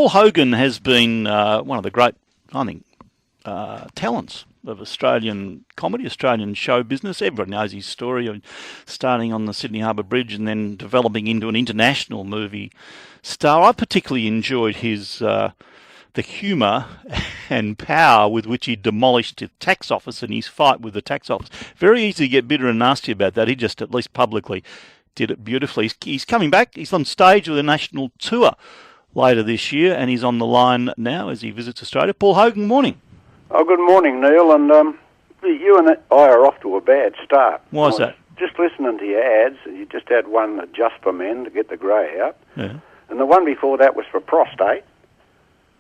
Paul Hogan has been one of the great, I think, talents of Australian comedy, Australian show business. Everyone knows his story of starting on the Sydney Harbour Bridge and then developing into an international movie star. I particularly enjoyed his the humour and power with which he demolished the tax office in his fight with the tax office. Very easy to get bitter and nasty about that. He just, at least publicly, did it beautifully. He's coming back. He's on stage with a national tour later this year, and he's on the line now as he visits Australia. Paul Hogan, morning. Oh, good morning, Neil, and you and I are off to a bad start. Why is that? Just listening to your ads, you just had one just for men to get the grey out, Yeah. and the one before that was for prostate,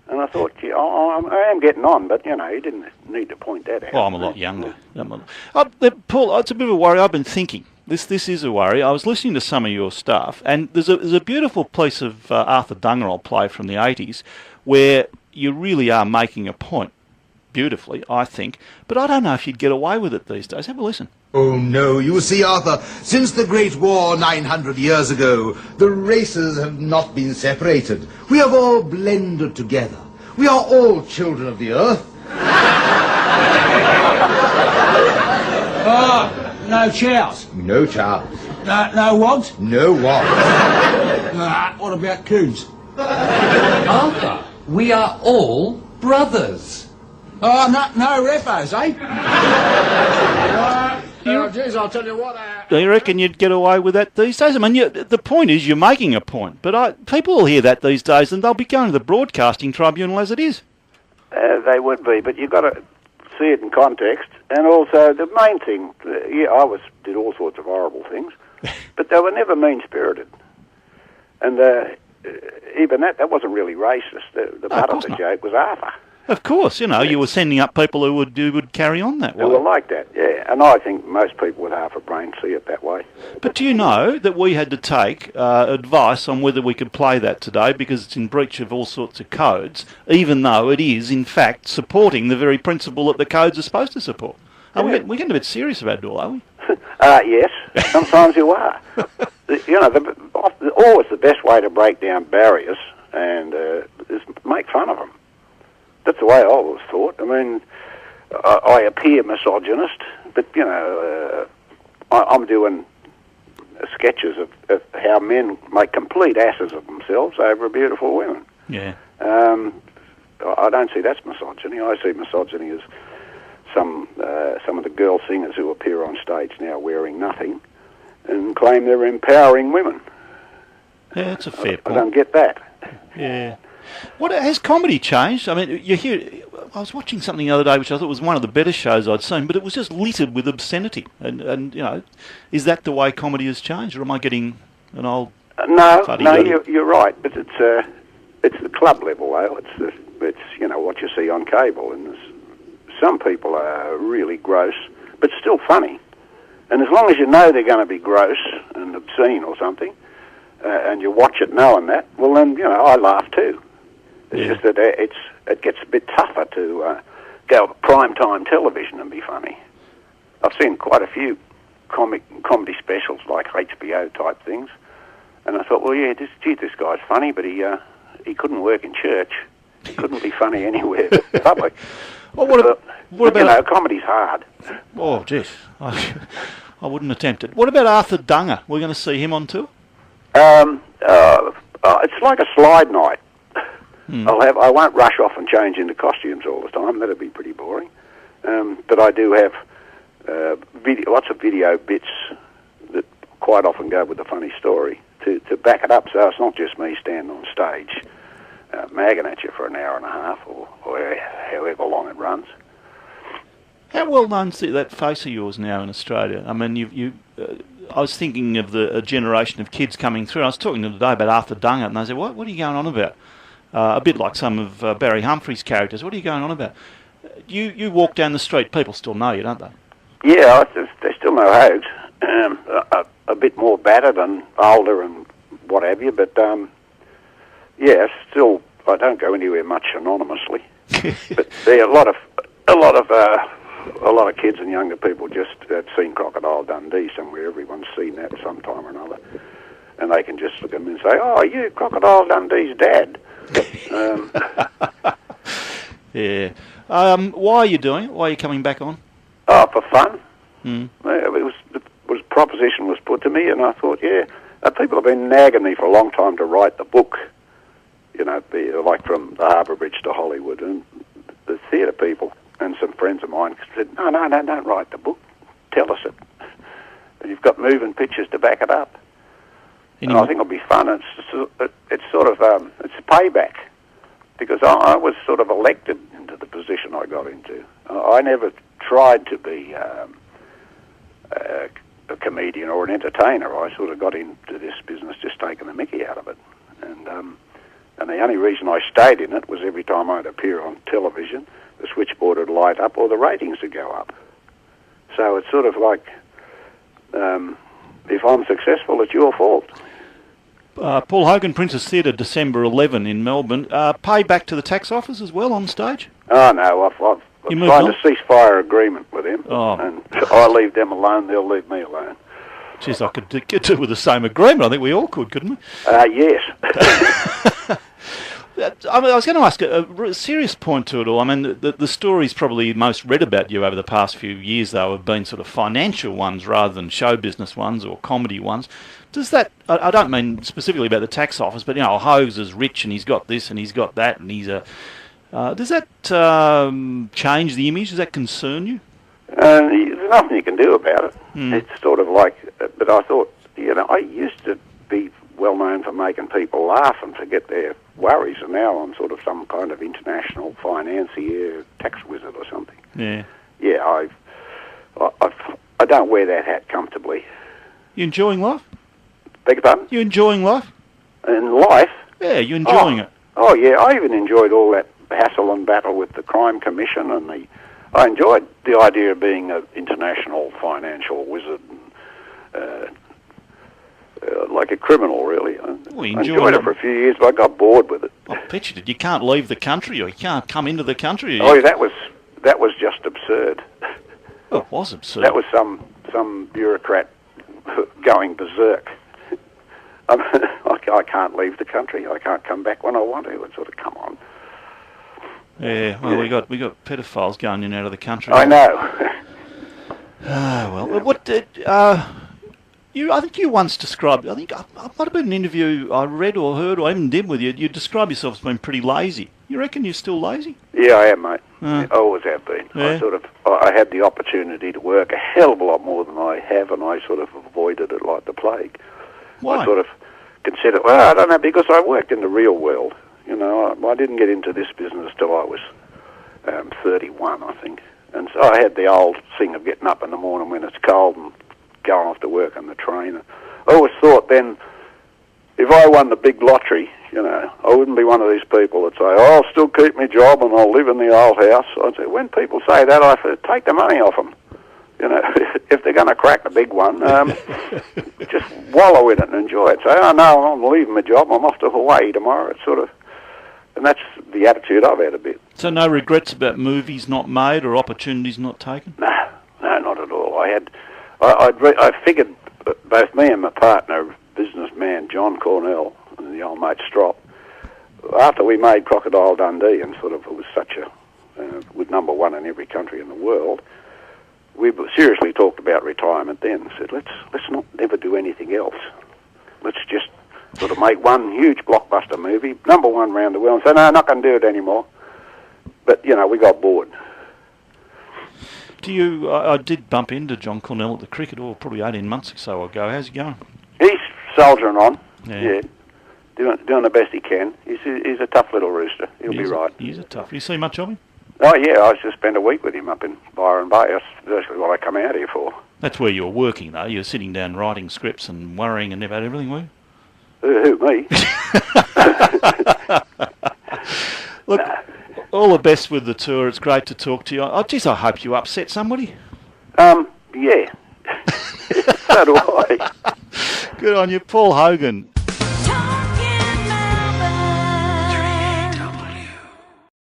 and I thought, gee, I am getting on, but, you didn't need to point that out. Well, I'm a lot younger. Paul, it's a bit of a worry. I've been thinking. This is a worry. I was listening to some of your stuff, and there's a beautiful piece of Arthur Dunga I'll play from the 80s where you really are making a point beautifully, I think, but I don't know if you'd get away with it these days. Have a listen. Oh, no. You see, Arthur, since the Great War 900 years ago, the races have not been separated. We have all blended together. We are all children of the earth. No chows. No chows. No wogs. No wogs. What about coons? Arthur, we are all brothers. Oh, no refos, eh? Geez, I'll tell you what... Do you reckon you'd get away with that these days? I mean, the point is you're making a point, but people will hear that these days and they'll be going to the broadcasting tribunal as it is. They would be, but you've got to see it in context, and also the main thing, I did all sorts of horrible things, but they were never mean-spirited. And even that wasn't really racist. The butt of the joke was Arthur. Of course, you were sending up people who would carry on that way. They were like that, yeah. And I think most people with half a brain see it that way. But do you know that we had to take advice on whether we could play that today because it's in breach of all sorts of codes, even though it is, in fact, supporting the very principle that the codes are supposed to support? We're getting a bit serious about it all, are we? Yes, sometimes you are. Always the best way to break down barriers and is make fun of them. That's the way I always thought. I mean, I appear misogynist, but, I'm doing sketches of how men make complete asses of themselves over beautiful women. Yeah. I don't see that's misogyny. I see misogyny as some of the girl singers who appear on stage now wearing nothing and claim they're empowering women. Yeah, that's a fair point. I don't get that. Yeah. What has comedy changed? I mean, I was watching something the other day which I thought was one of the better shows I'd seen, but it was just littered with obscenity. And is that the way comedy has changed, or am I getting an old? No, you're right. But it's the club level, though. It's what you see on cable, and some people are really gross, but still funny. And as long as you know they're going to be gross and obscene or something, and you watch it knowing that, well then I laugh too. It's just that it gets a bit tougher to go to prime-time television and be funny. I've seen quite a few comedy specials like HBO-type things, and I thought, well, yeah, this guy's funny, but he couldn't work in church. He couldn't be funny anywhere but public. Well, what about comedy's hard. Oh, jeez, I wouldn't attempt it. What about Arthur Dunga? We're going to see him on tour? It's like a slide night. I won't rush off and change into costumes all the time. That'd be pretty boring. But I do have lots of video bits that quite often go with a funny story to back it up. So it's not just me standing on stage magging at you for an hour and a half or however long it runs. How well known is that face of yours now in Australia? I mean, I was thinking of a generation of kids coming through. I was talking to them today about Arthur Dunga, and they said, what are you going on about? A bit like some of Barry Humphrey's characters. What are you going on about? You walk down the street, people still know you, don't they? Yeah, they still know Hogs. A bit more battered and older and what have you, but still, I don't go anywhere much anonymously. But there are a lot of kids and younger people just have seen Crocodile Dundee somewhere. Everyone's seen that sometime or another, and they can just look at me and say, "Oh, you Crocodile Dundee's dad." Yeah. Why are you doing it? Why are you coming back on? Oh, for fun. The proposition was put to me, and I thought, people have been nagging me for a long time to write the book. You know, like from the Harbour Bridge to Hollywood, and the theatre people and some friends of mine said, no, don't write the book. Tell us it. And you've got moving pictures to back it up. And I think it'll be fun. It's sort of it's payback, because I was sort of elected into the position I got into. I never tried to be a comedian or an entertainer. I sort of got into this business just taking the mickey out of it. And the only reason I stayed in it was every time I'd appear on television, the switchboard would light up or the ratings would go up. So it's sort of like, if I'm successful, it's your fault. Paul Hogan, Princess Theatre, December 11 in Melbourne. Pay back to the tax office as well on stage? Oh, no, I've signed a ceasefire agreement with them, and I leave them alone, they'll leave me alone. Jeez, I could get to with the same agreement. I think we all could, couldn't we? Yes. I was going to ask a serious point to it all. I mean, the stories probably most read about you over the past few years, though, have been sort of financial ones rather than show business ones or comedy ones. Does that, I don't mean specifically about the tax office, but, you know, Hogs is rich and he's got this and he's got that and he's a... does that change the image? Does that concern you? There's nothing you can do about it. It's sort of like, but I thought, you know, I used to be well known for making people laugh and forget their worries, and now I'm sort of some kind of international financier, tax wizard or something. Yeah. Yeah, I don't wear that hat comfortably. You enjoying life? Beg your pardon? You enjoying life? In life? Yeah, you enjoying it? Oh, yeah, I even enjoyed all that hassle and battle with the Crime Commission, and I enjoyed the idea of being an international financial wizard, like a criminal, really. I enjoyed it for a few years, but I got bored with it. I bet you did. You can't leave the country, or you can't come into the country. Oh, that was just absurd. Oh, it was absurd. That was some bureaucrat going berserk. I can't leave the country. I can't come back when I want to. It's sort of, come on. Yeah, well, we got pedophiles going in and out of the country. I know. Well, what did I think you once described? I think it might have been an interview I read or heard or even did with you. You described yourself as being pretty lazy. You reckon you're still lazy? Yeah, I am, mate. I always have been. Yeah. I had the opportunity to work a hell of a lot more than I have, and I sort of avoided it like the plague. Why? I sort of considered, well, I don't know, because I worked in the real world. You know, I didn't get into this business till I was 31, I think. And so I had the old thing of getting up in the morning when it's cold and going off to work on the train. I always thought then, if I won the big lottery, you know, I wouldn't be one of these people that say, oh, I'll still keep my job and I'll live in the old house. I'd say, when people say that, I say, take the money off them. You know, if they're going to crack the big one, just wallow in it and enjoy it. Say, oh, no, I'm leaving my job. I'm off to Hawaii tomorrow. It's sort of, and that's the attitude I've had a bit. So no regrets about movies not made or opportunities not taken? No, not at all. I figured both me and my partner, businessman John Cornell, and the old mate Strop, after we made Crocodile Dundee, and sort of it was such a, with number one in every country in the world, we seriously talked about retirement then. Said, let's not never do anything else. Let's just sort of make one huge blockbuster movie, number one around the world, and say, no, I'm not going to do it anymore. But, you know, we got bored. Do you? I did bump into John Cornell at the cricket, probably 18 months or so ago. How's he going? He's soldiering on. Yeah. Doing the best he can. He's a tough little rooster. He'll be right. He's a tough. You see much of him? Oh, yeah. I just spent a week with him up in Byron Bay. That's virtually what I come out here for. That's where you're working, though. You're sitting down writing scripts and worrying and about everything, were you? Who, me? Look, all the best with the tour. It's great to talk to you. Oh, geez, I hope you upset somebody. Yeah. So do I. Good on you, Paul Hogan.